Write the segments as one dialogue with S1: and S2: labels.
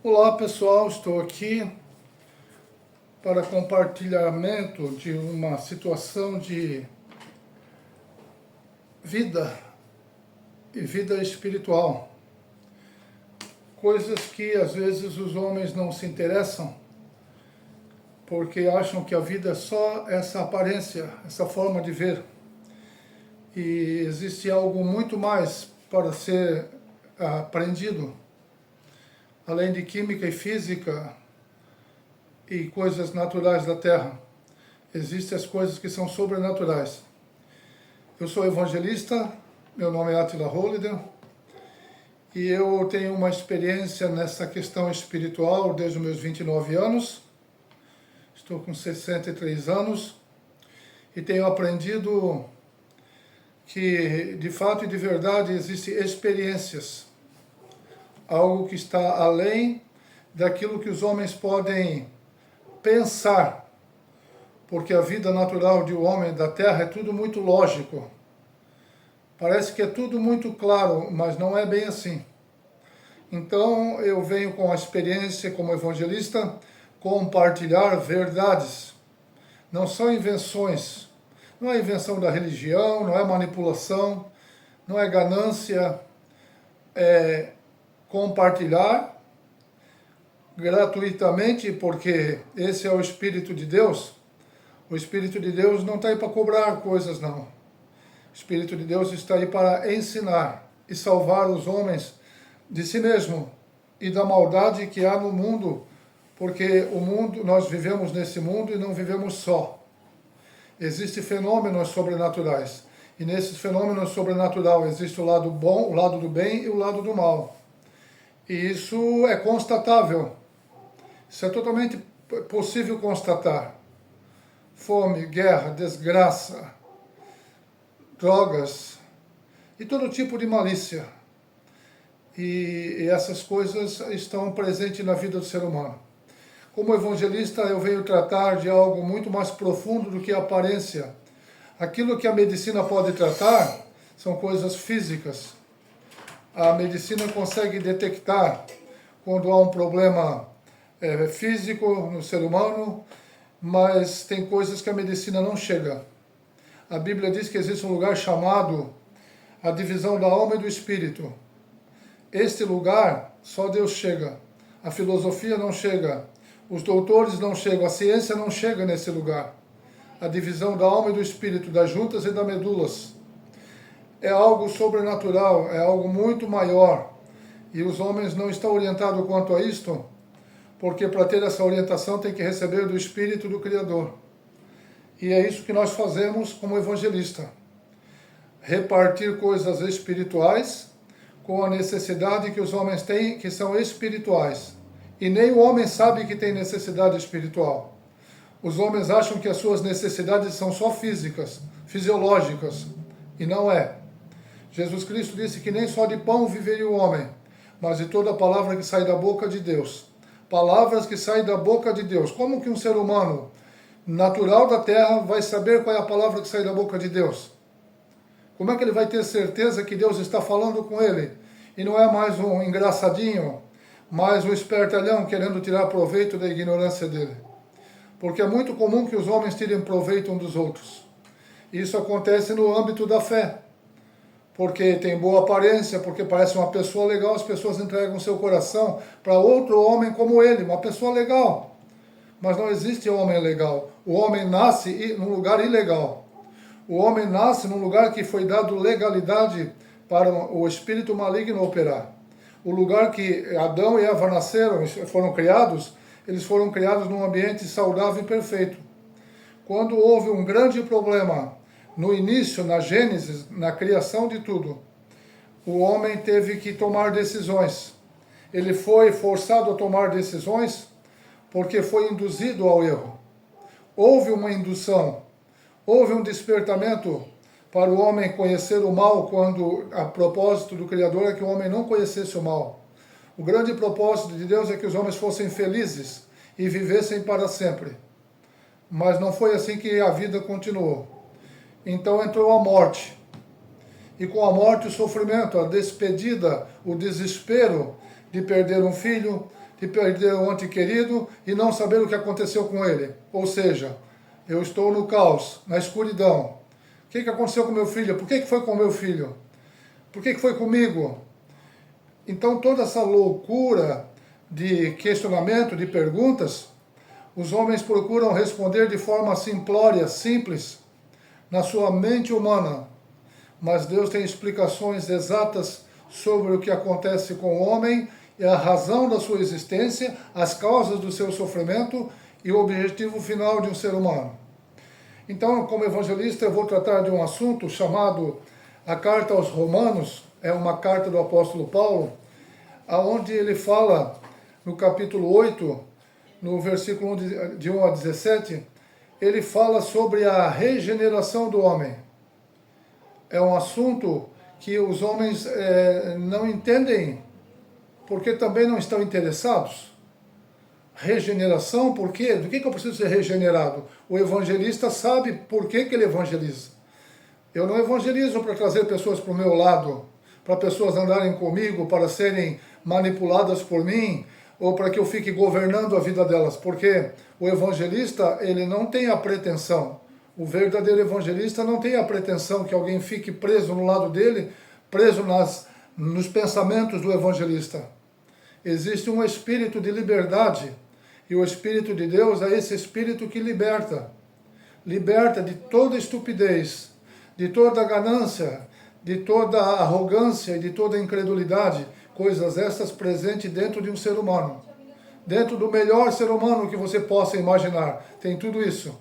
S1: Olá pessoal, estou aqui para compartilhamento de uma situação de vida e vida espiritual. Coisas que às vezes os homens não se interessam porque acham que a vida é só essa aparência, essa forma de ver. E existe algo muito mais para ser aprendido. Além de química e física e coisas naturais da Terra, existem as coisas que são sobrenaturais. Eu sou evangelista, meu nome é Attila Hollider, e eu tenho uma experiência nessa questão espiritual desde os meus 29 anos, estou com 63 anos, e tenho aprendido que, de fato e de verdade, existem experiências, algo que está além daquilo que os homens podem pensar, porque a vida natural de um homem da Terra é tudo muito lógico. Parece que é tudo muito claro, mas não é bem assim. Então eu venho com a experiência como evangelista compartilhar verdades. Não são invenções, não é invenção da religião, não é manipulação, não é ganância, é compartilhar gratuitamente, porque esse é o Espírito de Deus. O Espírito de Deus não está aí para cobrar coisas, não. O Espírito de Deus está aí para ensinar e salvar os homens de si mesmo e da maldade que há no mundo, porque o mundo, nós vivemos nesse mundo e não vivemos só. Existem fenômenos sobrenaturais, e nesses fenômenos sobrenaturais existe o lado bom, o lado do bem e o lado do mal. E isso é constatável. Isso é totalmente possível constatar. Fome, guerra, desgraça, drogas e todo tipo de malícia. E essas coisas estão presentes na vida do ser humano. Como evangelista, eu venho tratar de algo muito mais profundo do que a aparência. Aquilo que a medicina pode tratar são coisas físicas. A medicina consegue detectar quando há um problema físico no ser humano, mas tem coisas que a medicina não chega. A Bíblia diz que existe um lugar chamado a divisão da alma e do espírito. Este lugar só Deus chega. A filosofia não chega. Os doutores não chegam. A ciência não chega nesse lugar. A divisão da alma e do espírito, das juntas e das medulas. É algo sobrenatural, é algo muito maior. E os homens não estão orientados quanto a isto, porque para ter essa orientação tem que receber do Espírito do Criador. E é isso que nós fazemos como evangelista. Repartir coisas espirituais com a necessidade que os homens têm, que são espirituais. E nem o homem sabe que tem necessidade espiritual. Os homens acham que as suas necessidades são só físicas, fisiológicas, e não é. Jesus Cristo disse que nem só de pão viveria o homem, mas de toda a palavra que sai da boca de Deus. Palavras que saem da boca de Deus. Como que um ser humano natural da terra vai saber qual é a palavra que sai da boca de Deus? Como é que ele vai ter certeza que Deus está falando com ele? E não é mais um engraçadinho, mais um espertalhão querendo tirar proveito da ignorância dele. Porque é muito comum que os homens tirem proveito um dos outros. Isso acontece no âmbito da fé. Porque tem boa aparência, porque parece uma pessoa legal, as pessoas entregam seu coração para outro homem como ele, uma pessoa legal. Mas não existe homem legal. O homem nasce num lugar ilegal. O homem nasce num lugar que foi dado legalidade para o espírito maligno operar. O lugar que Adão e Eva nasceram, foram criados, eles foram criados num ambiente saudável e perfeito. Quando houve um grande problema no início, na Gênesis, na criação de tudo, o homem teve que tomar decisões. Ele foi forçado a tomar decisões porque foi induzido ao erro. Houve uma indução, houve um despertamento para o homem conhecer o mal, quando a propósito do Criador é que o homem não conhecesse o mal. O grande propósito de Deus é que os homens fossem felizes e vivessem para sempre. Mas não foi assim que a vida continuou. Então entrou a morte. E com a morte o sofrimento, a despedida, o desespero de perder um filho, de perder um ente querido e não saber o que aconteceu com ele. Ou seja, eu estou no caos, na escuridão. O que aconteceu com meu filho? Por que foi com meu filho? Por que foi comigo? Então toda essa loucura de questionamento, de perguntas, os homens procuram responder de forma simplória, simples, na sua mente humana. Mas Deus tem explicações exatas sobre o que acontece com o homem e a razão da sua existência, as causas do seu sofrimento e o objetivo final de um ser humano. Então, como evangelista, eu vou tratar de um assunto chamado a Carta aos Romanos, é uma carta do apóstolo Paulo, onde ele fala, no capítulo 8, no versículo de 1 a 17, ele fala sobre a regeneração do homem. É um assunto que os homens não entendem, porque também não estão interessados. Regeneração, por quê? Do que eu preciso ser regenerado? O evangelista sabe por que ele evangeliza. Eu não evangelizo para trazer pessoas para o meu lado, para pessoas andarem comigo, para serem manipuladas por mim, ou para que eu fique governando a vida delas, porque o evangelista, ele não tem a pretensão, o verdadeiro evangelista não tem a pretensão que alguém fique preso no lado dele, preso nos pensamentos do evangelista. Existe um espírito de liberdade, e o Espírito de Deus é esse Espírito que liberta. Liberta de toda estupidez, de toda ganância, de toda arrogância e de toda incredulidade, coisas estas presentes dentro de um ser humano. Dentro do melhor ser humano que você possa imaginar, tem tudo isso.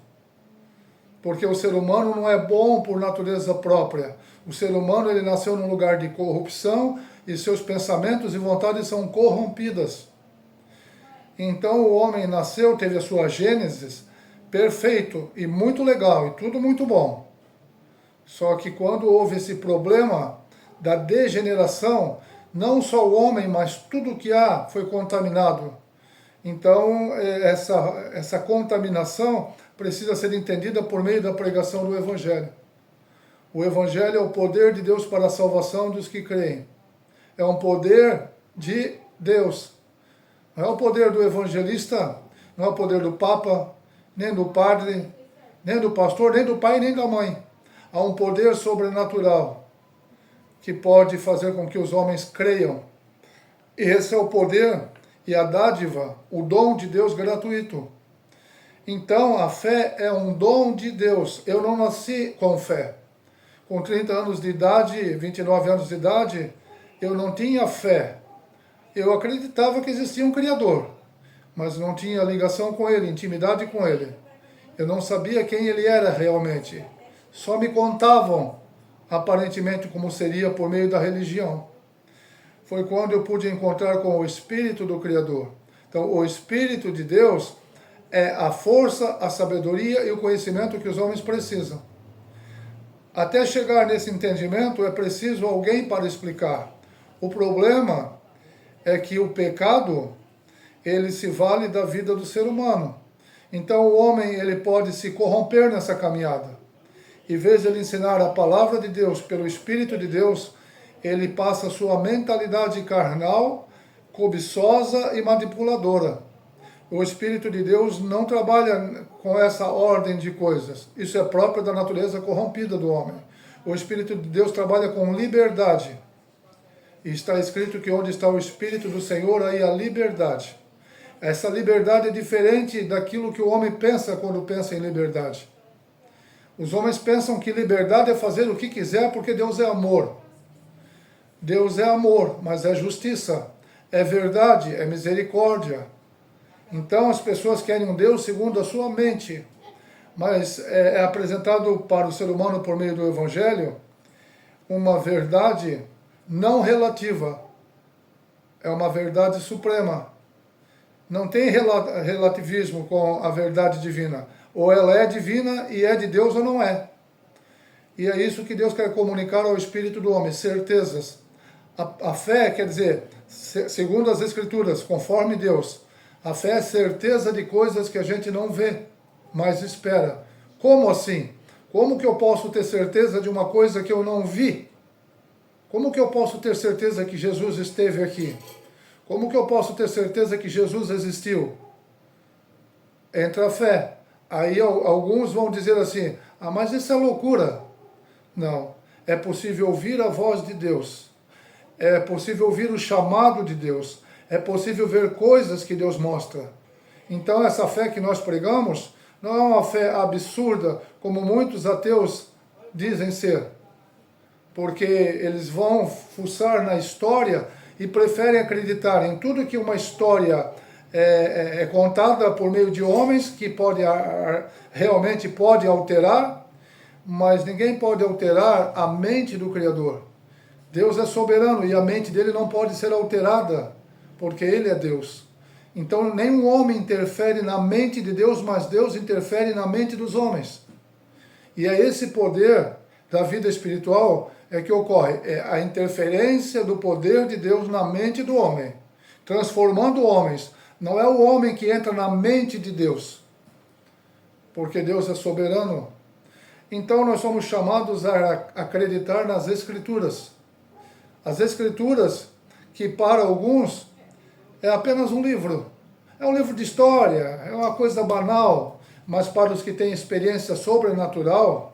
S1: Porque o ser humano não é bom por natureza própria. O ser humano, ele nasceu num lugar de corrupção e seus pensamentos e vontades são corrompidas. Então o homem nasceu, teve a sua gênesis, perfeito e muito legal e tudo muito bom. Só que quando houve esse problema da degeneração, não só o homem, mas tudo que há foi contaminado. Então essa contaminação precisa ser entendida por meio da pregação do Evangelho. O Evangelho é o poder de Deus para a salvação dos que creem. É um poder de Deus. Não é o poder do evangelista, não é o poder do Papa, nem do padre, nem do pastor, nem do pai, nem da mãe. Há um poder sobrenatural que pode fazer com que os homens creiam. E esse é o poder e a dádiva, o dom de Deus gratuito. Então, a fé é um dom de Deus. Eu não nasci com fé. Com 30 anos de idade, 29 anos de idade, eu não tinha fé. Eu acreditava que existia um Criador, mas não tinha ligação com Ele, intimidade com Ele. Eu não sabia quem Ele era realmente. Só me contavam, aparentemente, como seria por meio da religião. Foi quando eu pude encontrar com o Espírito do Criador. Então, o Espírito de Deus é a força, a sabedoria e o conhecimento que os homens precisam. Até chegar nesse entendimento, é preciso alguém para explicar. O problema é que o pecado, ele se vale da vida do ser humano. Então o homem, ele pode se corromper nessa caminhada. Em vez de ele ensinar a palavra de Deus pelo Espírito de Deus, ele passa a sua mentalidade carnal, cobiçosa e manipuladora. O Espírito de Deus não trabalha com essa ordem de coisas. Isso é próprio da natureza corrompida do homem. O Espírito de Deus trabalha com liberdade. E está escrito que onde está o Espírito do Senhor, aí a liberdade. Essa liberdade é diferente daquilo que o homem pensa quando pensa em liberdade. Os homens pensam que liberdade é fazer o que quiser porque Deus é amor. Deus é amor, mas é justiça, é verdade, é misericórdia. Então as pessoas querem um Deus segundo a sua mente, mas é apresentado para o ser humano por meio do Evangelho uma verdade não relativa, é uma verdade suprema. Não tem relativismo com a verdade divina. Ou ela é divina e é de Deus ou não é. E é isso que Deus quer comunicar ao espírito do homem, certezas. A fé quer dizer, segundo as Escrituras, conforme Deus, a fé é certeza de coisas que a gente não vê, mas espera. Como assim? Como que eu posso ter certeza de uma coisa que eu não vi? Como que eu posso ter certeza que Jesus esteve aqui? Como que eu posso ter certeza que Jesus existiu? Entra a fé. Aí alguns vão dizer assim, mas isso é loucura. Não, é possível ouvir a voz de Deus. É possível ouvir o chamado de Deus. É possível ver coisas que Deus mostra. Então essa fé que nós pregamos não é uma fé absurda, como muitos ateus dizem ser. Porque eles vão fuçar na história e preferem acreditar em tudo que uma história é contada por meio de homens, que realmente pode alterar, mas ninguém pode alterar a mente do Criador. Deus é soberano e a mente dele não pode ser alterada, porque ele é Deus. Então nenhum homem interfere na mente de Deus, mas Deus interfere na mente dos homens. E é esse poder da vida espiritual que ocorre, é a interferência do poder de Deus na mente do homem, transformando homens. Não é o homem que entra na mente de Deus, porque Deus é soberano. Então nós somos chamados a acreditar nas Escrituras. As Escrituras, que para alguns é apenas um livro. É um livro de história, é uma coisa banal, mas para os que têm experiência sobrenatural,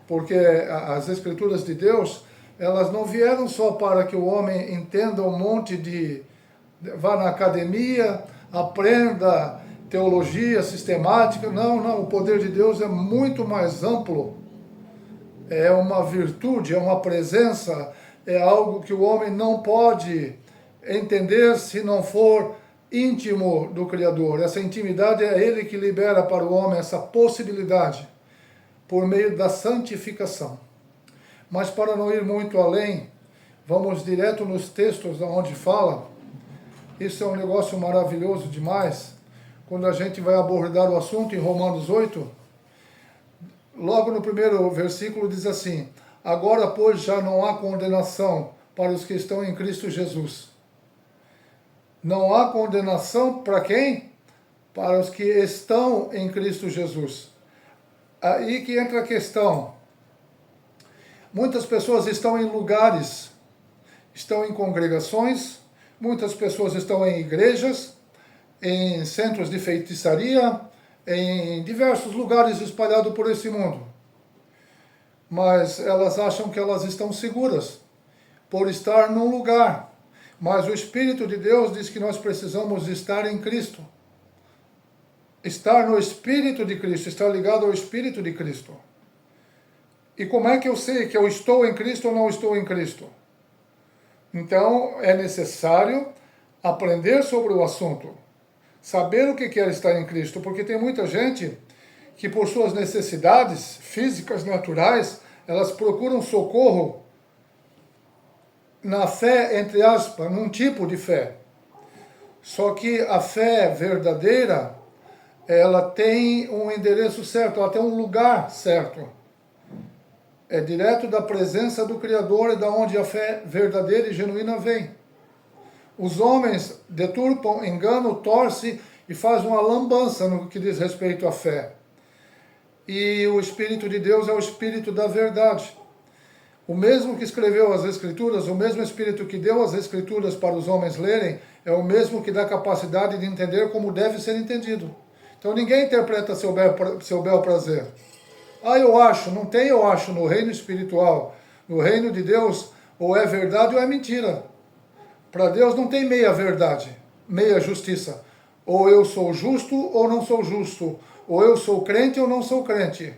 S1: porque as Escrituras de Deus, elas não vieram só para que o homem entenda um monte de... vá na academia, aprenda teologia sistemática. Não, o poder de Deus é muito mais amplo. É uma virtude, é uma presença, é algo que o homem não pode entender se não for íntimo do Criador. Essa intimidade é Ele que libera para o homem essa possibilidade, por meio da santificação. Mas para não ir muito além, vamos direto nos textos onde fala. Isso é um negócio maravilhoso demais. Quando a gente vai abordar o assunto em Romanos 8, logo no primeiro versículo diz assim: agora, pois, já não há condenação para os que estão em Cristo Jesus. Não há condenação para quem? Para os que estão em Cristo Jesus. Aí que entra a questão. Muitas pessoas estão em lugares, estão em congregações, muitas pessoas estão em igrejas, em centros de feitiçaria, em diversos lugares espalhados por esse mundo. Mas elas acham que elas estão seguras por estar num lugar. Mas o Espírito de Deus diz que nós precisamos estar em Cristo. Estar no Espírito de Cristo, estar ligado ao Espírito de Cristo. E como é que eu sei que eu estou em Cristo ou não estou em Cristo? Então é necessário aprender sobre o assunto. Saber o que é estar em Cristo, porque tem muita gente que por suas necessidades físicas, naturais, elas procuram socorro na fé, entre aspas, num tipo de fé. Só que a fé verdadeira, ela tem um endereço certo, ela tem um lugar certo. É direto da presença do Criador e da onde a fé verdadeira e genuína vem. Os homens deturpam, enganam, torcem e fazem uma lambança no que diz respeito à fé. E o Espírito de Deus é o Espírito da verdade. O mesmo que escreveu as Escrituras, o mesmo Espírito que deu as Escrituras para os homens lerem, é o mesmo que dá capacidade de entender como deve ser entendido. Então ninguém interpreta seu bel prazer. Eu acho, não tem eu acho no reino espiritual. No reino de Deus, ou é verdade ou é mentira. Para Deus não tem meia verdade, meia justiça. Ou eu sou justo ou não sou justo. Ou eu sou crente ou não sou crente.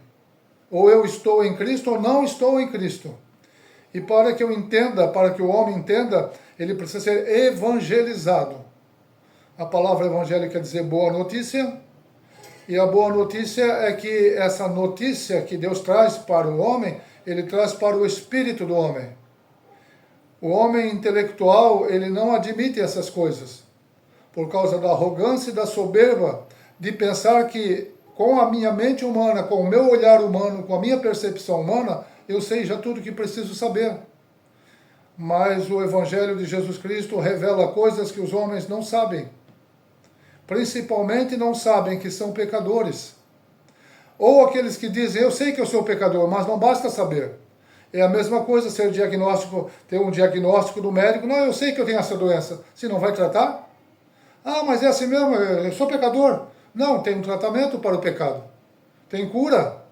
S1: Ou eu estou em Cristo ou não estou em Cristo. E para que eu entenda, para que o homem entenda, ele precisa ser evangelizado. A palavra evangelho quer dizer boa notícia. E a boa notícia é que essa notícia que Deus traz para o homem, ele traz para o espírito do homem. O homem intelectual, ele não admite essas coisas, por causa da arrogância e da soberba de pensar que com a minha mente humana, com o meu olhar humano, com a minha percepção humana, eu sei já tudo o que preciso saber. Mas o Evangelho de Jesus Cristo revela coisas que os homens não sabem. Principalmente não sabem que são pecadores. Ou aqueles que dizem, eu sei que eu sou pecador, mas não basta saber. É a mesma coisa ser diagnóstico, ter um diagnóstico do médico. Não, eu sei que eu tenho essa doença. Se não vai tratar? Ah, mas é assim mesmo, eu sou pecador. Não, tem um tratamento para o pecado. Tem cura.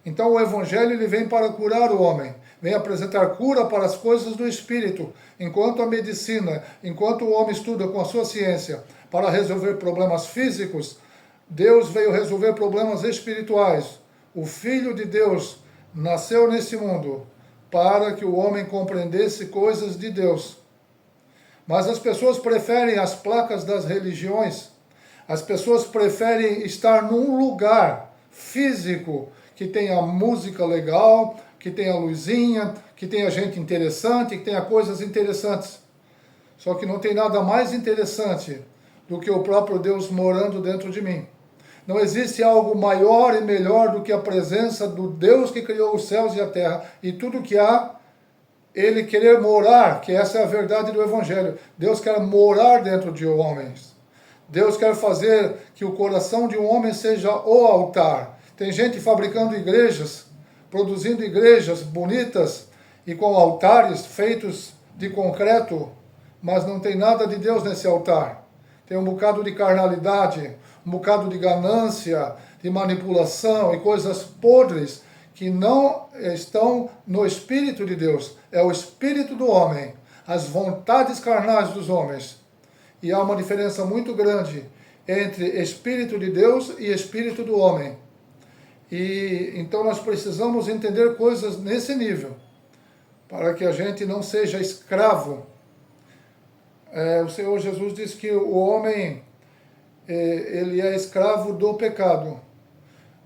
S1: Então o Evangelho ele vem para curar o homem. Vem apresentar cura para as coisas do Espírito. Enquanto a medicina, enquanto o homem estuda com a sua ciência para resolver problemas físicos, Deus veio resolver problemas espirituais. O Filho de Deus nasceu nesse mundo para que o homem compreendesse coisas de Deus. Mas as pessoas preferem as placas das religiões, as pessoas preferem estar num lugar físico que tenha música legal, que tenha luzinha, que tenha gente interessante, que tenha coisas interessantes. Só que não tem nada mais interessante do que o próprio Deus morando dentro de mim. Não existe algo maior e melhor do que a presença do Deus que criou os céus e a terra e tudo que há, Ele querer morar, que essa é a verdade do Evangelho. Deus quer morar dentro de homens. Deus quer fazer que o coração de um homem seja o altar. Tem gente fabricando igrejas, produzindo igrejas bonitas e com altares feitos de concreto, mas não tem nada de Deus nesse altar. Tem um bocado de carnalidade, um bocado de ganância, de manipulação e coisas podres que não estão no Espírito de Deus. É o Espírito do homem, as vontades carnais dos homens. E há uma diferença muito grande entre Espírito de Deus e Espírito do homem. E então nós precisamos entender coisas nesse nível, para que a gente não seja escravo. O Senhor Jesus disse que o homem ele é escravo do pecado.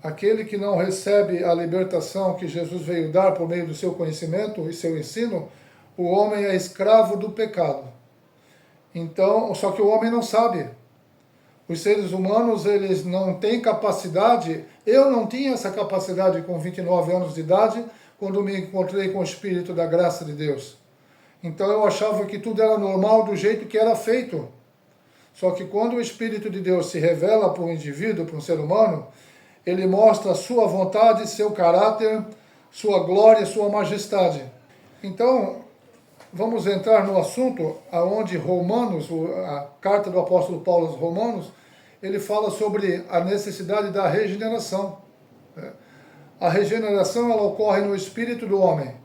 S1: Aquele que não recebe a libertação que Jesus veio dar por meio do seu conhecimento e seu ensino, o homem é escravo do pecado. Então, só que o homem não sabe. Os seres humanos, eles não têm capacidade. Eu não tinha essa capacidade com 29 anos de idade, quando me encontrei com o Espírito da graça de Deus. Então eu achava que tudo era normal do jeito que era feito. Só que quando o Espírito de Deus se revela para um indivíduo, para um ser humano, ele mostra a sua vontade, seu caráter, sua glória, sua majestade. Então, vamos entrar no assunto aonde Romanos, a carta do apóstolo Paulo aos Romanos, ele fala sobre a necessidade da regeneração. A regeneração ela ocorre no espírito do homem.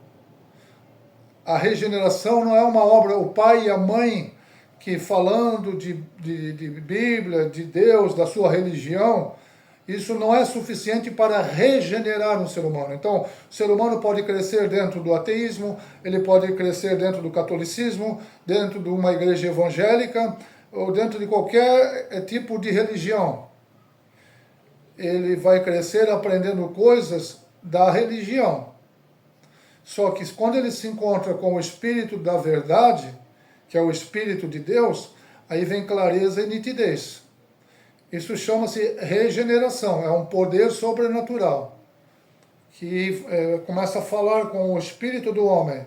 S1: A regeneração não é uma obra, o pai e a mãe que falando de Bíblia, de Deus, da sua religião, isso não é suficiente para regenerar um ser humano. Então, o ser humano pode crescer dentro do ateísmo, ele pode crescer dentro do catolicismo, dentro de uma igreja evangélica, ou dentro de qualquer tipo de religião. Ele vai crescer aprendendo coisas da religião. Só que quando ele se encontra com o Espírito da verdade, que é o Espírito de Deus, aí vem clareza e nitidez. Isso chama-se regeneração, é um poder sobrenatural, que começa a falar com o espírito do homem.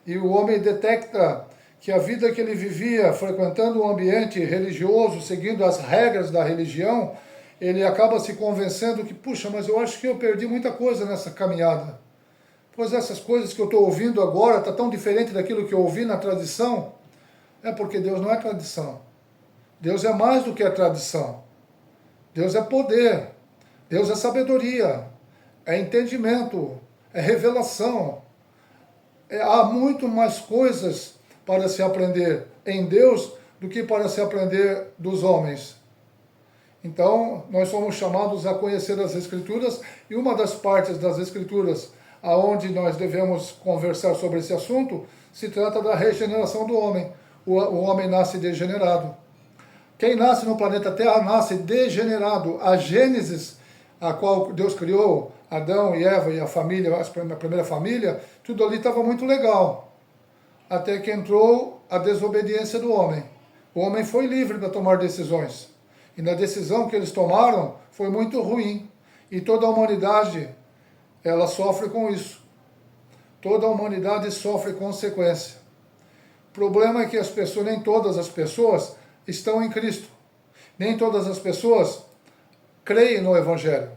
S1: E o homem detecta que a vida que ele vivia frequentando um ambiente religioso, seguindo as regras da religião, ele acaba se convencendo que, puxa, mas eu acho que eu perdi muita coisa nessa caminhada. Pois essas coisas que eu estou ouvindo agora está tão diferente daquilo que eu ouvi na tradição. É porque Deus não é tradição. Deus é mais do que a tradição. Deus é poder, Deus é sabedoria, é entendimento, é revelação. Há muito mais coisas para se aprender em Deus do que para se aprender dos homens. Então, nós somos chamados a conhecer as Escrituras, e uma das partes das Escrituras aonde nós devemos conversar sobre esse assunto se trata da regeneração do homem. O homem nasce degenerado. Quem nasce no planeta Terra nasce degenerado. A Gênesis, a qual Deus criou, Adão e Eva e a família, a primeira família, tudo ali estava muito legal. Até que entrou a desobediência do homem. O homem foi livre para tomar decisões. E na decisão que eles tomaram foi muito ruim. E toda a humanidade, ela sofre com isso. Toda a humanidade sofre consequência. O problema é que as pessoas, nem todas as pessoas estão em Cristo. Nem todas as pessoas creem no Evangelho.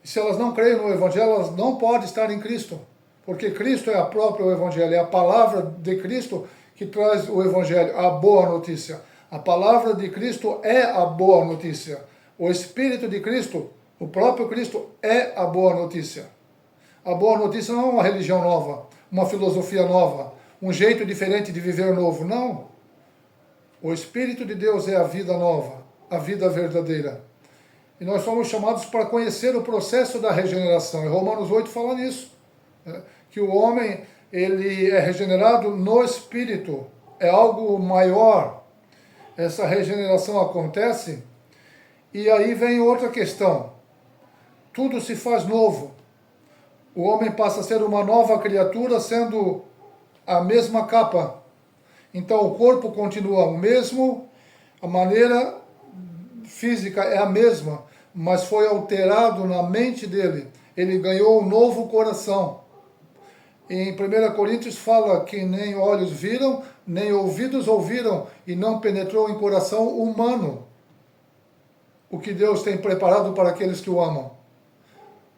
S1: E se elas não creem no Evangelho, elas não podem estar em Cristo. Porque Cristo é a própria Evangelho, é a palavra de Cristo que traz o Evangelho, a boa notícia. A palavra de Cristo é a boa notícia. O Espírito de Cristo, o próprio Cristo, é a boa notícia. A boa notícia não é uma religião nova, uma filosofia nova, um jeito diferente de viver novo, não. O Espírito de Deus é a vida nova, a vida verdadeira. E nós somos chamados para conhecer o processo da regeneração. E Romanos 8 fala nisso, né? Que o homem ele é regenerado no Espírito, é algo maior. Essa regeneração acontece e aí vem outra questão. Tudo se faz novo. O homem passa a ser uma nova criatura, sendo a mesma capa. Então o corpo continua o mesmo, a maneira física é a mesma, mas foi alterado na mente dele. Ele ganhou um novo coração. Em 1 Coríntios fala que nem olhos viram, nem ouvidos ouviram, e não penetrou em coração humano o que Deus tem preparado para aqueles que o amam.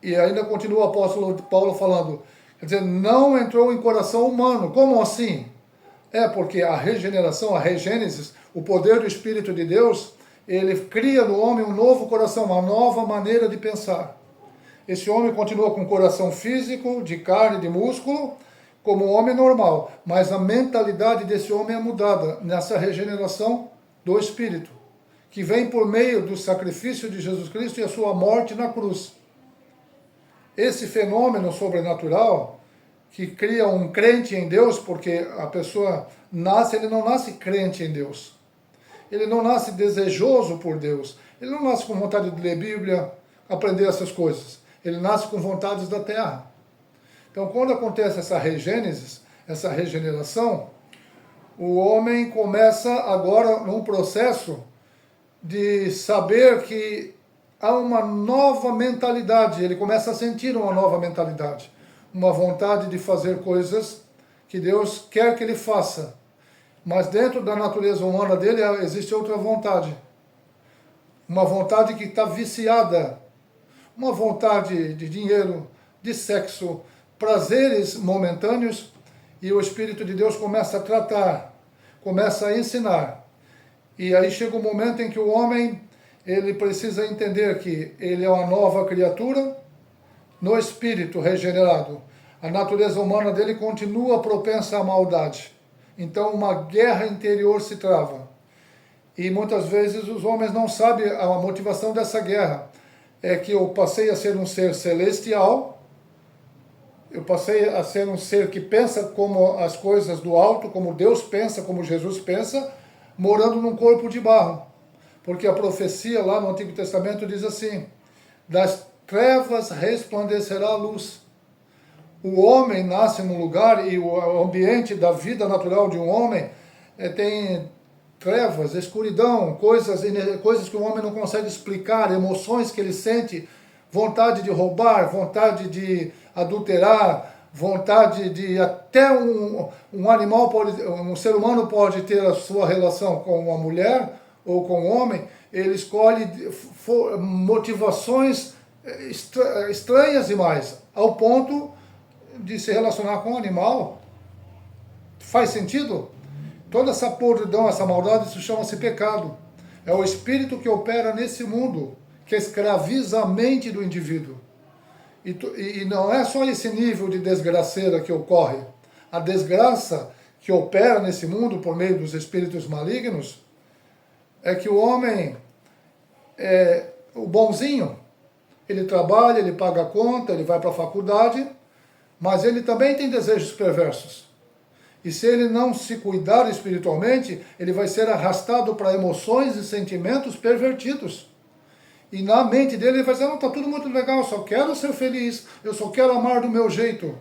S1: E ainda continua o apóstolo Paulo falando, quer dizer, não entrou em coração humano. Como assim? É porque a regeneração, a regênesis, o poder do Espírito de Deus, ele cria no homem um novo coração, uma nova maneira de pensar. Esse homem continua com coração físico, de carne, de músculo, como um homem normal, mas a mentalidade desse homem é mudada nessa regeneração do Espírito, que vem por meio do sacrifício de Jesus Cristo e a sua morte na cruz. Esse fenômeno sobrenatural que cria um crente em Deus, porque a pessoa nasce, ele não nasce crente em Deus. Ele não nasce desejoso por Deus. Ele não nasce com vontade de ler Bíblia, aprender essas coisas. Ele nasce com vontades da terra. Então, quando acontece essa regênesis, essa regeneração, o homem começa agora num processo de saber que há uma nova mentalidade. Ele começa a sentir uma nova mentalidade. Uma vontade de fazer coisas que Deus quer que ele faça. Mas dentro da natureza humana dele existe outra vontade. Uma vontade que está viciada. Uma vontade de dinheiro, de sexo, prazeres momentâneos. E o Espírito de Deus começa a tratar, começa a ensinar. E aí chega o momento em que o homem ele precisa entender que ele é uma nova criatura no Espírito regenerado. A natureza humana dele continua propensa à maldade. Então uma guerra interior se trava. E muitas vezes os homens não sabem a motivação dessa guerra. É que eu passei a ser um ser celestial, eu passei a ser um ser que pensa como as coisas do alto, como Deus pensa, como Jesus pensa, morando num corpo de barro. Porque a profecia lá no Antigo Testamento diz assim, das trevas resplandecerá a luz. O homem nasce num lugar e o ambiente da vida natural de um homem tem trevas, escuridão, coisas que o homem não consegue explicar, emoções que ele sente, vontade de roubar, vontade de adulterar, vontade de até um animal, um ser humano pode ter a sua relação com uma mulher ou com um homem, ele escolhe motivações estranhas demais, ao ponto de se relacionar com um animal. Faz sentido? Toda essa podridão, essa maldade, isso chama-se pecado. É o espírito que opera nesse mundo, que escraviza a mente do indivíduo. E não é só esse nível de desgraceira que ocorre. A desgraça que opera nesse mundo por meio dos espíritos malignos é que o homem é o bonzinho. Ele trabalha, ele paga a conta, ele vai para a faculdade, mas ele também tem desejos perversos. E se ele não se cuidar espiritualmente, ele vai ser arrastado para emoções e sentimentos pervertidos. E na mente dele ele vai dizer, não, está tudo muito legal, eu só quero ser feliz, eu só quero amar do meu jeito.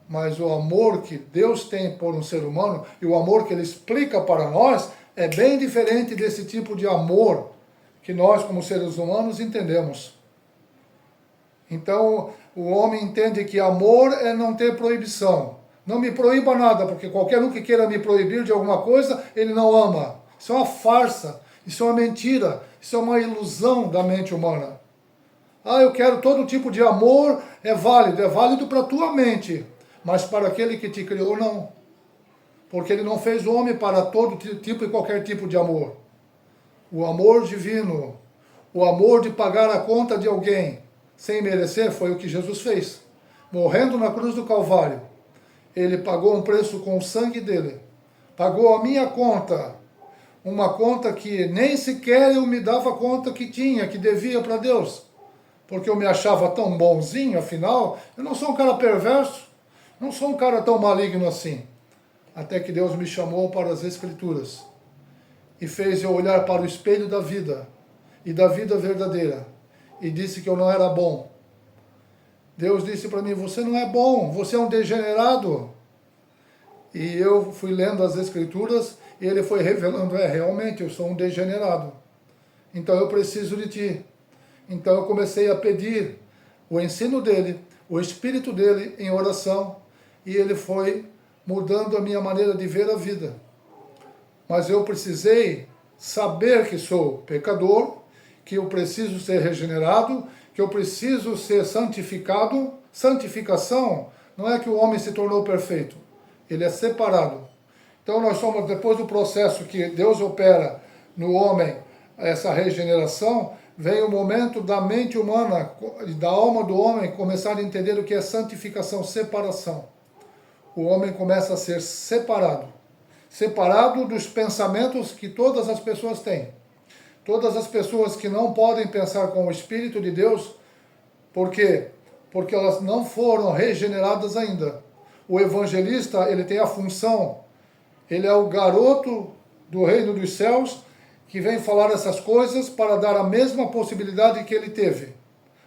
S1: Mas o amor que Deus tem por um ser humano, e o amor que ele explica para nós, é bem diferente desse tipo de amor que nós, como seres humanos, entendemos. Então, o homem entende que amor é não ter proibição. Não me proíba nada, porque qualquer um que queira me proibir de alguma coisa, ele não ama. Isso é uma farsa, isso é uma mentira, isso é uma ilusão da mente humana. Ah, eu quero todo tipo de amor, é válido para a tua mente, mas para aquele que te criou, não. Porque ele não fez o homem para todo tipo e qualquer tipo de amor. O amor divino, o amor de pagar a conta de alguém sem merecer, foi o que Jesus fez. Morrendo na cruz do Calvário, ele pagou um preço com o sangue dele. Pagou a minha conta, uma conta que nem sequer eu me dava conta que tinha, que devia para Deus. Porque eu me achava tão bonzinho, afinal, eu não sou um cara perverso, não sou um cara tão maligno assim. Até que Deus me chamou para as Escrituras e fez eu olhar para o espelho da vida e da vida verdadeira e disse que eu não era bom. Deus disse para mim, você não é bom, você é um degenerado. E eu fui lendo as Escrituras e ele foi revelando, realmente eu sou um degenerado. Então eu preciso de ti. Então eu comecei a pedir o ensino dele, o Espírito dele em oração, e ele foi mudando a minha maneira de ver a vida. Mas eu precisei saber que sou pecador, que eu preciso ser regenerado, que eu preciso ser santificado. Santificação não é que o homem se tornou perfeito, ele é separado. Então nós somos, depois do processo que Deus opera no homem, essa regeneração, vem o momento da mente humana e da alma do homem começar a entender o que é santificação, separação. O homem começa a ser separado. Separado dos pensamentos que todas as pessoas têm. Todas as pessoas que não podem pensar com o Espírito de Deus, por quê? Porque elas não foram regeneradas ainda. O evangelista, ele tem a função, ele é o garoto do reino dos céus, que vem falar essas coisas para dar a mesma possibilidade que ele teve.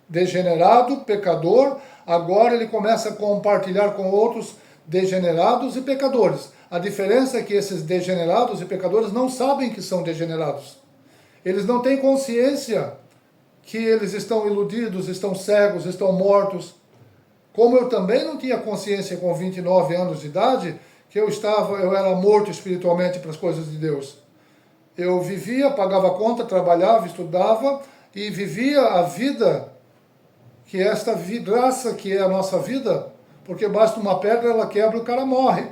S1: Degenerado, pecador, agora ele começa a compartilhar com outros degenerados e pecadores. A diferença é que esses degenerados e pecadores não sabem que são degenerados. Eles não têm consciência que eles estão iludidos, estão cegos, estão mortos. Como eu também não tinha consciência com 29 anos de idade, que eu era morto espiritualmente para as coisas de Deus. Eu vivia, pagava conta, trabalhava, estudava e vivia a vida, que é esta vidraça que é a nossa vida, porque basta uma pedra, ela quebra e o cara morre.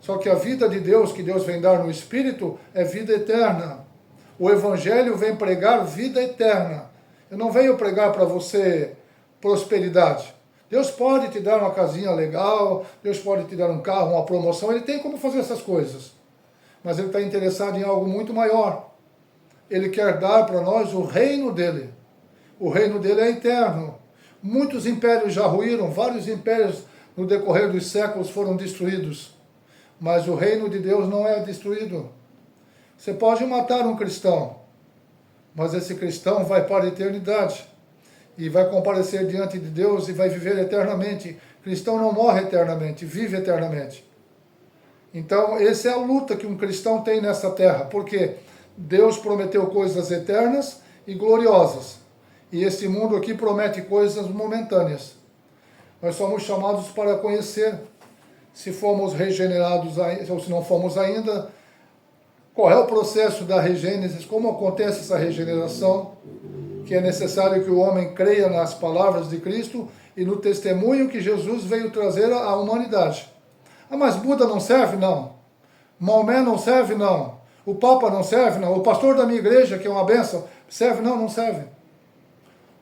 S1: Só que a vida de Deus, que Deus vem dar no Espírito, é vida eterna. O Evangelho vem pregar vida eterna. Eu não venho pregar para você prosperidade. Deus pode te dar uma casinha legal, Deus pode te dar um carro, uma promoção, Ele tem como fazer essas coisas. Mas Ele está interessado em algo muito maior. Ele quer dar para nós o reino dEle. O reino dEle é eterno. Muitos impérios já ruíram, vários impérios no decorrer dos séculos foram destruídos. Mas o reino de Deus não é destruído. Você pode matar um cristão, mas esse cristão vai para a eternidade e vai comparecer diante de Deus e vai viver eternamente. Cristão não morre eternamente, vive eternamente. Então, essa é a luta que um cristão tem nessa terra, porque Deus prometeu coisas eternas e gloriosas, e este mundo aqui promete coisas momentâneas. Nós somos chamados para conhecer, se fomos regenerados ou se não fomos ainda, qual é o processo da regênesis, como acontece essa regeneração, que é necessário que o homem creia nas palavras de Cristo e no testemunho que Jesus veio trazer à humanidade. Ah, mas Buda não serve? Não. Maomé não serve? Não. O Papa não serve? Não. O pastor da minha igreja, que é uma bênção, serve? Não, não serve.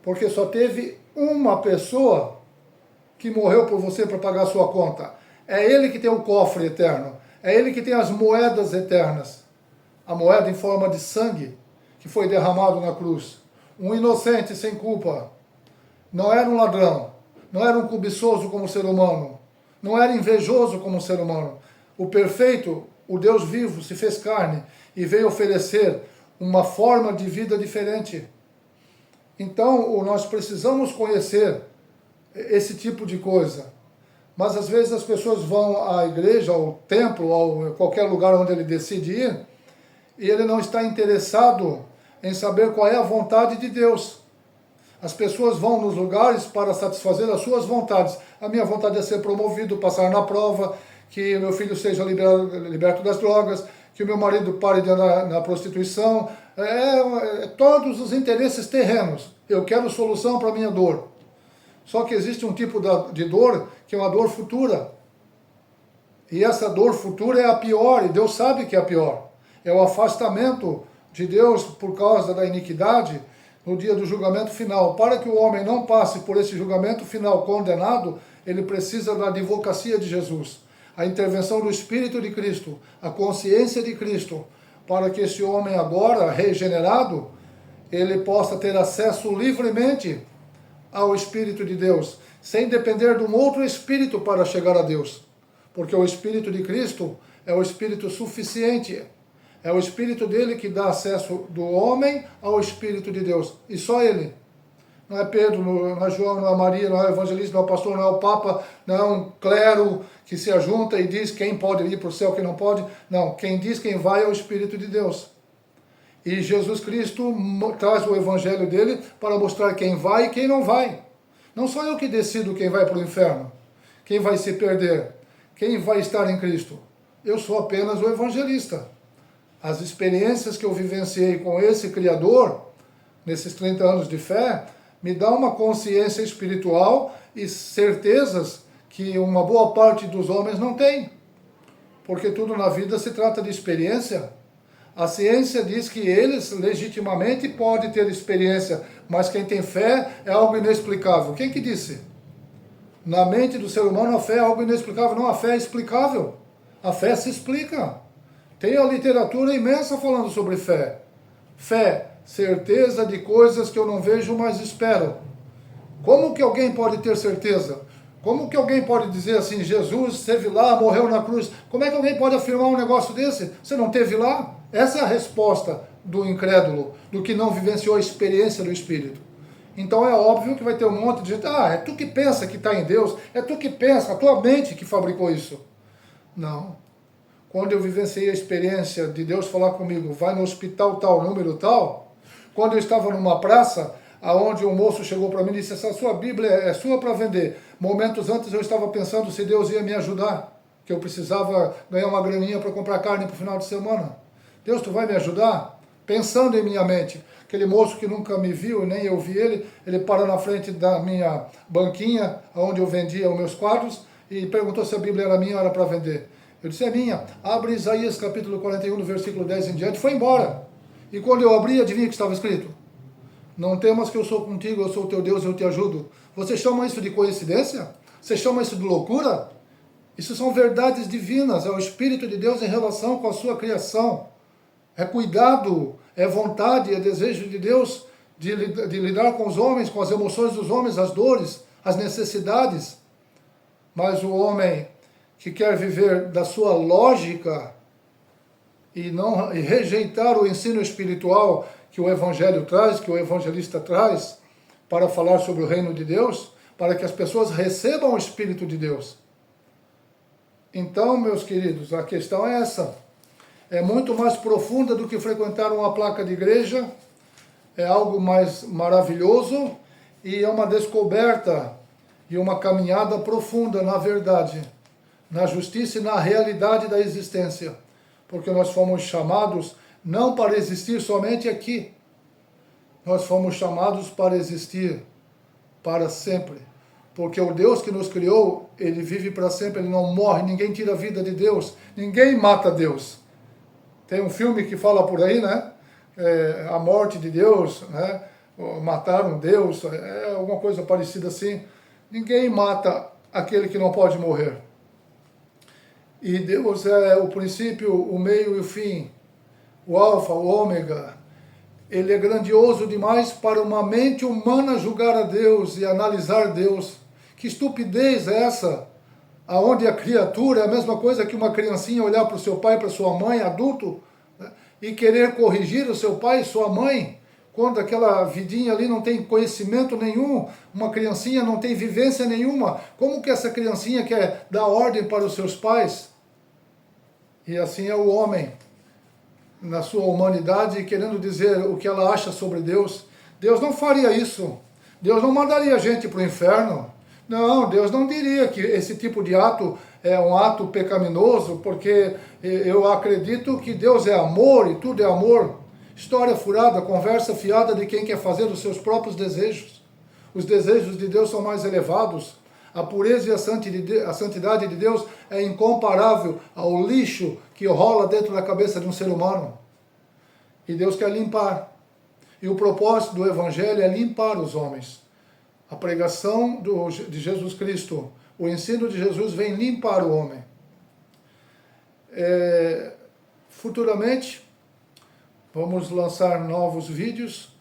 S1: Porque só teve uma pessoa que morreu por você para pagar a sua conta. É Ele que tem o cofre eterno. É Ele que tem as moedas eternas. A moeda em forma de sangue que foi derramado na cruz. Um inocente sem culpa. Não era um ladrão. Não era um cobiçoso como ser humano. Não era invejoso como ser humano. O perfeito, o Deus vivo, se fez carne e veio oferecer uma forma de vida diferente. Então, nós precisamos conhecer esse tipo de coisa. Mas às vezes as pessoas vão à igreja, ao templo, ou qualquer lugar onde ele decide ir, e ele não está interessado em saber qual é a vontade de Deus. As pessoas vão nos lugares para satisfazer as suas vontades. A minha vontade é ser promovido, passar na prova, que meu filho seja liberto das drogas, que o meu marido pare de andar na prostituição, todos os interesses terrenos. Eu quero solução para a minha dor. Só que existe um tipo de dor que é uma dor futura. E essa dor futura é a pior, e Deus sabe que é a pior. É o afastamento de Deus por causa da iniquidade no dia do julgamento final. Para que o homem não passe por esse julgamento final condenado, ele precisa da advocacia de Jesus, a intervenção do Espírito de Cristo, a consciência de Cristo, para que esse homem agora regenerado, ele possa ter acesso livremente ao Espírito de Deus, sem depender de um outro Espírito para chegar a Deus. Porque o Espírito de Cristo é o Espírito suficiente. É o Espírito dele que dá acesso do homem ao Espírito de Deus. E só ele. Não é Pedro, não é João, não é Maria, não é o evangelista, não é o pastor, não é o Papa, não é um clero que se ajunta e diz quem pode ir para o céu, quem não pode. Não, quem diz quem vai é o Espírito de Deus. E Jesus Cristo traz o evangelho dele para mostrar quem vai e quem não vai. Não sou eu que decido quem vai para o inferno, quem vai se perder, quem vai estar em Cristo. Eu sou apenas o evangelista. As experiências que eu vivenciei com esse Criador, nesses 30 anos de fé, me dá uma consciência espiritual e certezas que uma boa parte dos homens não tem. Porque tudo na vida se trata de experiência. A ciência diz que eles legitimamente podem ter experiência, mas quem tem fé é algo inexplicável. Quem que disse? Na mente do ser humano a fé é algo inexplicável. Não, a fé é explicável. A fé se explica. Tem a literatura imensa falando sobre fé. Fé, certeza de coisas que eu não vejo, mas espero. Como que alguém pode ter certeza? Como que alguém pode dizer assim, Jesus esteve lá, morreu na cruz? Como é que alguém pode afirmar um negócio desse? Você não esteve lá? Essa é a resposta do incrédulo, do que não vivenciou a experiência do Espírito. Então é óbvio que vai ter um monte de gente, é tu que pensa que está em Deus, é tu que pensa, a tua mente que fabricou isso. Não. Quando eu vivenciei a experiência de Deus falar comigo, vai no hospital tal, número tal, quando eu estava numa praça, aonde um moço chegou para mim e disse, essa sua Bíblia é sua para vender. Momentos antes eu estava pensando se Deus ia me ajudar, que eu precisava ganhar uma graninha para comprar carne para o final de semana. Deus, tu vai me ajudar? Pensando em minha mente. Aquele moço que nunca me viu, nem eu vi ele, ele parou na frente da minha banquinha, onde eu vendia os meus quadros, e perguntou se a Bíblia era minha ou era para vender. Eu disse, é minha. Abre Isaías capítulo 41, do versículo 10 em diante, foi embora. E quando eu abri, adivinha o que estava escrito? Não temas que eu sou contigo, eu sou o teu Deus, eu te ajudo. Você chama isso de coincidência? Você chama isso de loucura? Isso são verdades divinas, é o Espírito de Deus em relação com a sua criação. É cuidado, é vontade, é desejo de Deus de lidar com os homens, com as emoções dos homens, as dores, as necessidades. Mas o homem que quer viver da sua lógica e rejeitar o ensino espiritual que o Evangelho traz, que o evangelista traz, para falar sobre o reino de Deus, para que as pessoas recebam o Espírito de Deus. Então, meus queridos, a questão é essa. É muito mais profunda do que frequentar uma placa de igreja, é algo mais maravilhoso e é uma descoberta e uma caminhada profunda na verdade, na justiça e na realidade da existência. Porque nós fomos chamados não para existir somente aqui, nós fomos chamados para existir para sempre. Porque o Deus que nos criou, ele vive para sempre, ele não morre, ninguém tira a vida de Deus, ninguém mata Deus. Tem um filme que fala por aí, né? A morte de Deus, né? Mataram Deus, é alguma coisa parecida assim. Ninguém mata aquele que não pode morrer. E Deus é o princípio, o meio e o fim, o alfa, o ômega. Ele é grandioso demais para uma mente humana julgar a Deus e analisar Deus. Que estupidez é essa? Aonde a criatura é a mesma coisa que uma criancinha olhar para o seu pai, para sua mãe, adulto, né, e querer corrigir o seu pai e sua mãe, quando aquela vidinha ali não tem conhecimento nenhum, uma criancinha não tem vivência nenhuma. Como que essa criancinha quer dar ordem para os seus pais? E assim é o homem, na sua humanidade, querendo dizer o que ela acha sobre Deus. Deus não faria isso. Deus não mandaria a gente para o inferno. Não, Deus não diria que esse tipo de ato é um ato pecaminoso, porque eu acredito que Deus é amor e tudo é amor. História furada, conversa fiada de quem quer fazer os seus próprios desejos. Os desejos de Deus são mais elevados. A pureza e a santidade de Deus é incomparável ao lixo que rola dentro da cabeça de um ser humano. E Deus quer limpar. E o propósito do Evangelho é limpar os homens. A pregação de Jesus Cristo, o ensino de Jesus vem limpar o homem. Futuramente, vamos lançar novos vídeos,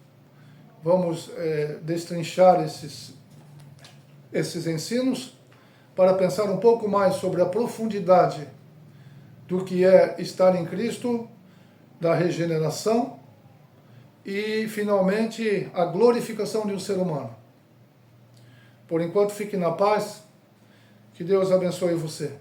S1: vamos destrinchar esses ensinos para pensar um pouco mais sobre a profundidade do que é estar em Cristo, da regeneração e, finalmente, a glorificação de um ser humano. Por enquanto, fique na paz. Que Deus abençoe você.